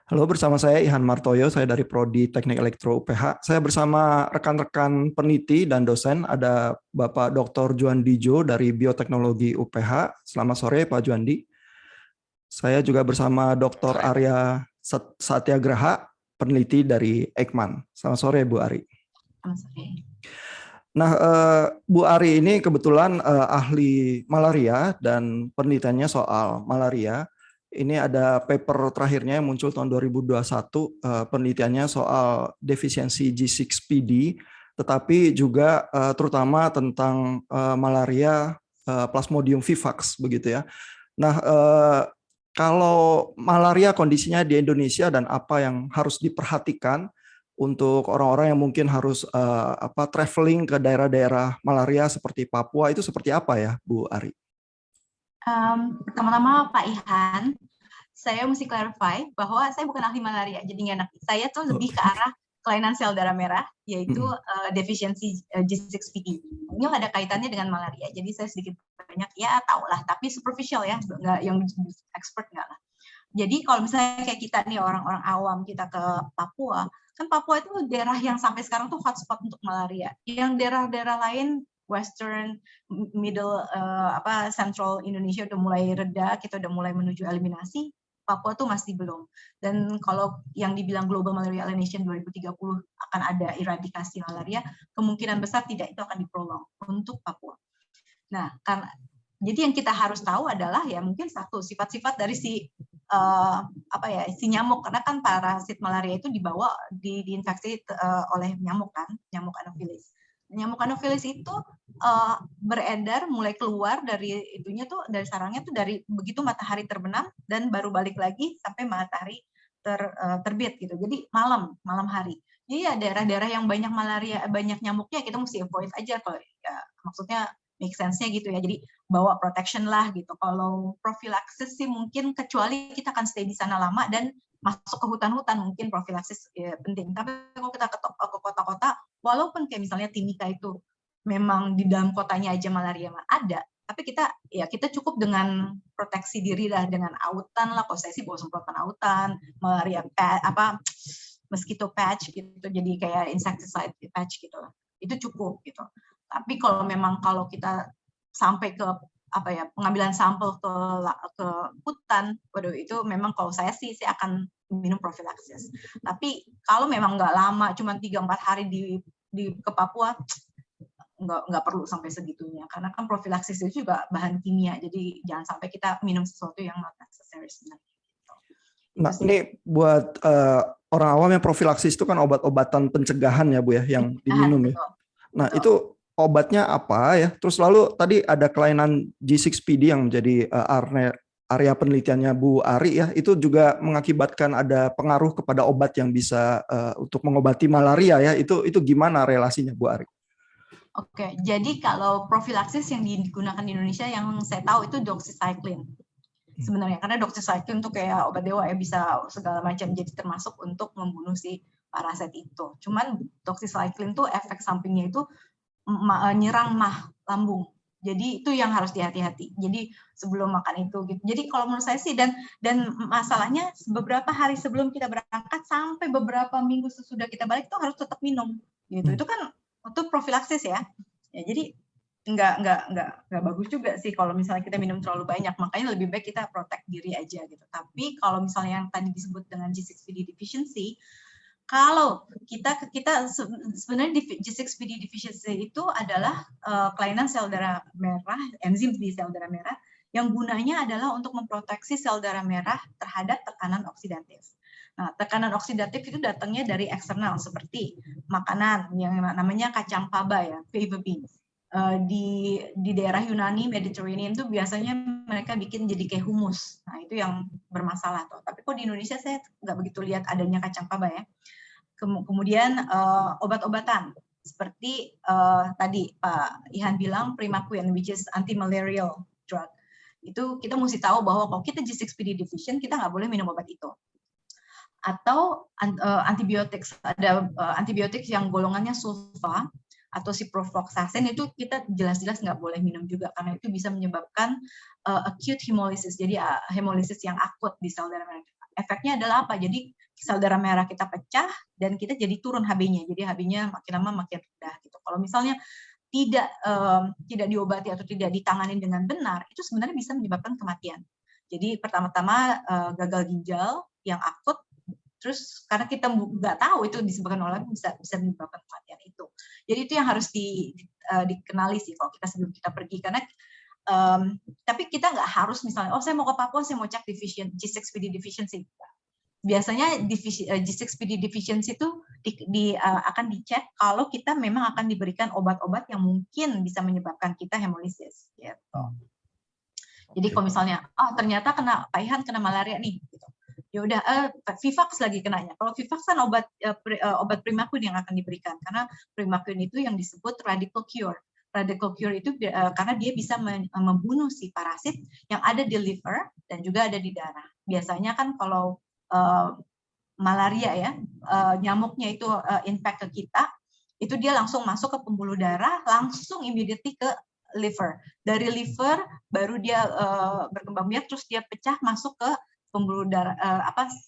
Halo, bersama saya Ihan Martoyo, saya dari Prodi Teknik Elektro UPH. Saya bersama rekan-rekan peneliti dan dosen, ada Bapak Dr. Juandi Jo dari Bioteknologi UPH. Selamat sore Pak Juandi. Saya juga bersama Dr. Arya Satyagraha, peneliti dari Eijkman. Selamat sore Bu Ari. Selamat sore. Nah, Bu Ari ini kebetulan ahli malaria dan penelitiannya soal malaria. Ini ada paper terakhirnya yang muncul tahun 2021, penelitiannya soal defisiensi G6PD, tetapi juga terutama tentang malaria Plasmodium vivax begitu ya. Nah, kalau malaria kondisinya di Indonesia dan apa yang harus diperhatikan untuk orang-orang yang mungkin harus traveling ke daerah-daerah malaria seperti Papua, itu seperti apa ya, Bu Ari? Pertama-tama Pak Ihan, saya mesti clarify bahwa saya bukan ahli malaria, jadi nggak enak. Saya tuh lebih ke arah kelainan sel darah merah, yaitu defisiensi G6PD. Ini nggak ada kaitannya dengan malaria, jadi saya sedikit banyak ya tahu lah, tapi superficial ya, nggak yang expert nggak lah. Jadi kalau misalnya kayak kita nih orang-orang awam kita ke Papua, kan Papua itu daerah yang sampai sekarang tuh hotspot untuk malaria. Yang daerah-daerah lain Western, Middle, Central Indonesia udah mulai reda, kita udah mulai menuju eliminasi. Papua tuh masih belum. Dan kalau yang dibilang Global Malaria Elimination 2030 akan ada eradikasi malaria, kemungkinan besar tidak itu akan diprolong untuk Papua. Nah, karena jadi yang kita harus tahu adalah ya mungkin satu sifat-sifat dari si nyamuk, karena kan parasit malaria itu diinfeksi oleh nyamuk kan, nyamuk Anopheles. Nyamuk Anopheles itu beredar mulai keluar dari itunya tuh, dari sarangnya tuh dari begitu matahari terbenam dan baru balik lagi sampai matahari terbit gitu. Jadi malam hari. Jadi ya daerah-daerah yang banyak malaria, banyak nyamuknya kita mesti avoid aja kalau ya, maksudnya make sense-nya gitu ya. Jadi bawa protection lah gitu. Kalau profilaksis sih mungkin kecuali kita akan stay di sana lama dan masuk ke hutan-hutan mungkin profilaksis ya, penting. Tapi kalau kita ke kota-kota, walaupun kayak misalnya Timika itu memang di dalam kotanya aja malaria ada, tapi kita cukup dengan proteksi diri lah, dengan autan lah. Kalau saya sih bawa semprotan autan, malaria mosquito patch gitu, jadi kayak insecticide patch gitu lah. Itu cukup gitu. Tapi kalau kita sampai ke pengambilan sampel ke hutan, waduh itu memang kalau saya akan minum profilaksis. Tapi kalau memang nggak lama, cuma 3-4 hari ke Papua, nggak perlu sampai segitunya, karena kan profilaksis itu juga bahan kimia, jadi jangan sampai kita minum sesuatu yang not necessary sebenarnya. Nah, ini buat orang awam yang profilaksis itu kan obat-obatan pencegahan ya Bu ya, yang diminum ya. Nah, itu obatnya apa ya? Terus lalu tadi ada kelainan G6PD yang menjadi area penelitiannya Bu Ari ya, itu juga mengakibatkan ada pengaruh kepada obat yang bisa untuk mengobati malaria ya. Itu gimana relasinya Bu Ari? Oke, jadi kalau profilaksis yang digunakan di Indonesia yang saya tahu itu doxycycline. Sebenarnya karena doxycycline tuh kayak obat dewa ya, bisa segala macam, jadi termasuk untuk membunuh si parasit itu. Cuman doxycycline tuh efek sampingnya itu nyerang lambung. Jadi itu yang harus dihati-hati. Jadi sebelum makan itu gitu. Jadi kalau menurut saya sih dan masalahnya beberapa hari sebelum kita berangkat sampai beberapa minggu sesudah kita balik tuh harus tetap minum gitu. Itu kan untuk profilaksis ya. Ya jadi nggak bagus juga sih kalau misalnya kita minum terlalu banyak, makanya lebih baik kita protect diri aja gitu. Tapi kalau misalnya yang tadi disebut dengan G6PD deficiency, kalau kita sebenarnya G6PD deficiency itu adalah kelainan sel darah merah, enzim di sel darah merah yang gunanya adalah untuk memproteksi sel darah merah terhadap tekanan oksidatif. Nah, tekanan oksidatif itu datangnya dari eksternal seperti makanan yang namanya kacang faba ya, fava beans. Di daerah Yunani, Mediterranean itu biasanya mereka bikin jadi kayak humus. Nah, itu yang bermasalah tuh. Tapi kok di Indonesia saya nggak begitu lihat adanya kacang faba ya. Kemudian obat-obatan seperti tadi Pak Ihan bilang Primaquine, which is anti-malarial drug. Itu kita mesti tahu bahwa kalau kita G6PD deficient, kita nggak boleh minum obat itu. Atau antibiotik, ada antibiotik yang golongannya sulfa, atau ciprofloxacin itu kita jelas-jelas nggak boleh minum juga karena itu bisa menyebabkan acute hemolysis, jadi hemolisis yang akut di sel darah merah. Efeknya adalah apa? Jadi sel darah merah kita pecah dan kita jadi turun HB-nya, jadi HB-nya makin lama makin rendah gitu. Kalau misalnya tidak diobati atau tidak ditangani dengan benar, itu sebenarnya bisa menyebabkan kematian. Jadi pertama-tama gagal ginjal yang akut, terus karena kita nggak tahu itu disebabkan oleh bisa menyebabkan kematian itu. Jadi itu yang harus dikenali sih kalau kita sebelum kita pergi, karena tapi kita nggak harus misalnya, oh saya mau ke Papua, saya mau cek G6PD deficiency. Biasanya G6PD deficiency itu akan dicek kalau kita memang akan diberikan obat-obat yang mungkin bisa menyebabkan kita hemolisis. Gitu. Jadi kalau misalnya, ternyata Pak Ihan kena malaria nih, gitu. Ya udah, Vivax lagi kenanya. Kalau Vivax kan obat Primaquine yang akan diberikan, karena Primaquine itu yang disebut radical cure. Radical cure itu karena dia bisa membunuh si parasit yang ada di liver dan juga ada di darah. Biasanya kan kalau malaria ya, nyamuknya itu infect ke kita, itu dia langsung masuk ke pembuluh darah, langsung immediately ke liver. Dari liver baru dia berkembang biak, terus dia pecah masuk ke pembuluh darah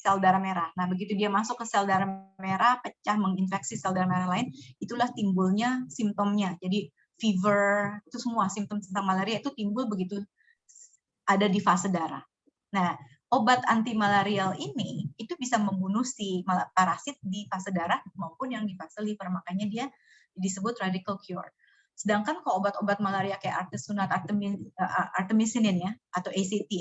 sel darah merah. Nah, begitu dia masuk ke sel darah merah, pecah menginfeksi sel darah merah lain, itulah timbulnya simptomnya. Jadi fever, itu semua simptom tentang malaria itu timbul begitu ada di fase darah. Nah, obat anti malarial ini itu bisa membunuh si parasit di fase darah maupun yang di fase liver, makanya dia disebut radical cure. Sedangkan kalau obat-obat malaria kayak artesunate, artemisinin ya, atau ACT,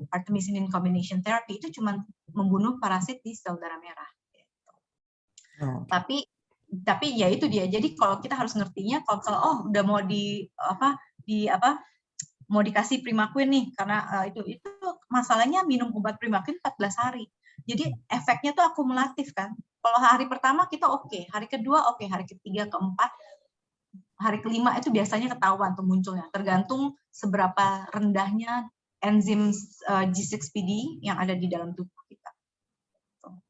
artemisinin combination therapy, itu cuma membunuh parasit di sel darah merah. Gitu. Tapi ya itu dia. Jadi kalau kita harus ngertinya, kalau udah mau mau dikasih Primaquine nih, karena itu masalahnya minum obat Primaquine 14 hari. Jadi efeknya tuh akumulatif kan. Kalau hari pertama kita oke, hari kedua oke, hari ketiga, keempat, hari kelima itu biasanya ketahuan tuh munculnya, tergantung seberapa rendahnya enzim G6PD yang ada di dalam tubuh kita.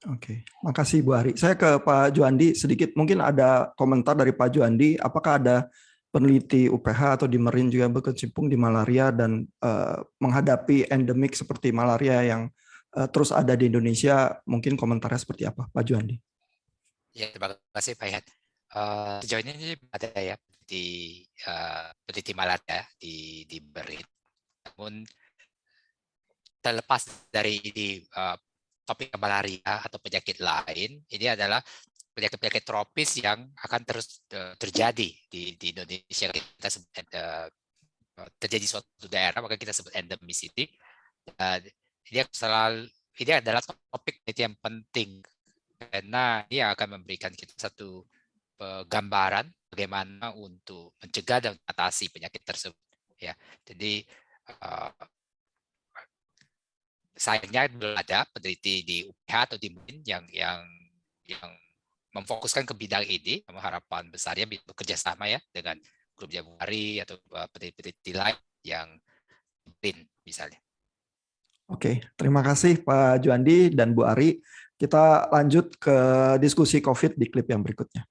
Oke, makasih Bu Ari. Saya ke Pak Juandi sedikit, mungkin ada komentar dari Pak Juandi, apakah ada peneliti UPH atau di Merin juga berkecimpung di malaria dan menghadapi endemik seperti malaria yang terus ada di Indonesia, mungkin komentarnya seperti apa, Pak Juandi? Ya, terima kasih Pak Ihan. Sejauh ini ada ya di peneliti malaria di Merin. Namun terlepas dari topik malaria atau penyakit lain, ini adalah penyakit-penyakit tropis yang akan terus terjadi di Indonesia. Kita sebut terjadi suatu daerah, maka kita sebut endemicity. Ini adalah topik yang penting karena dia akan memberikan kita satu gambaran bagaimana untuk mencegah dan mengatasi penyakit tersebut. Ya, jadi sayangnya belum ada peneliti di UPH atau di Merin yang memfokuskan ke bidang ini. Harapan besarnya bekerja sama ya dengan grup Januari atau peneliti lain yang Merin misalnya. Oke, terima kasih Pak Juandi dan Bu Ari. Kita lanjut ke diskusi COVID di klip yang berikutnya.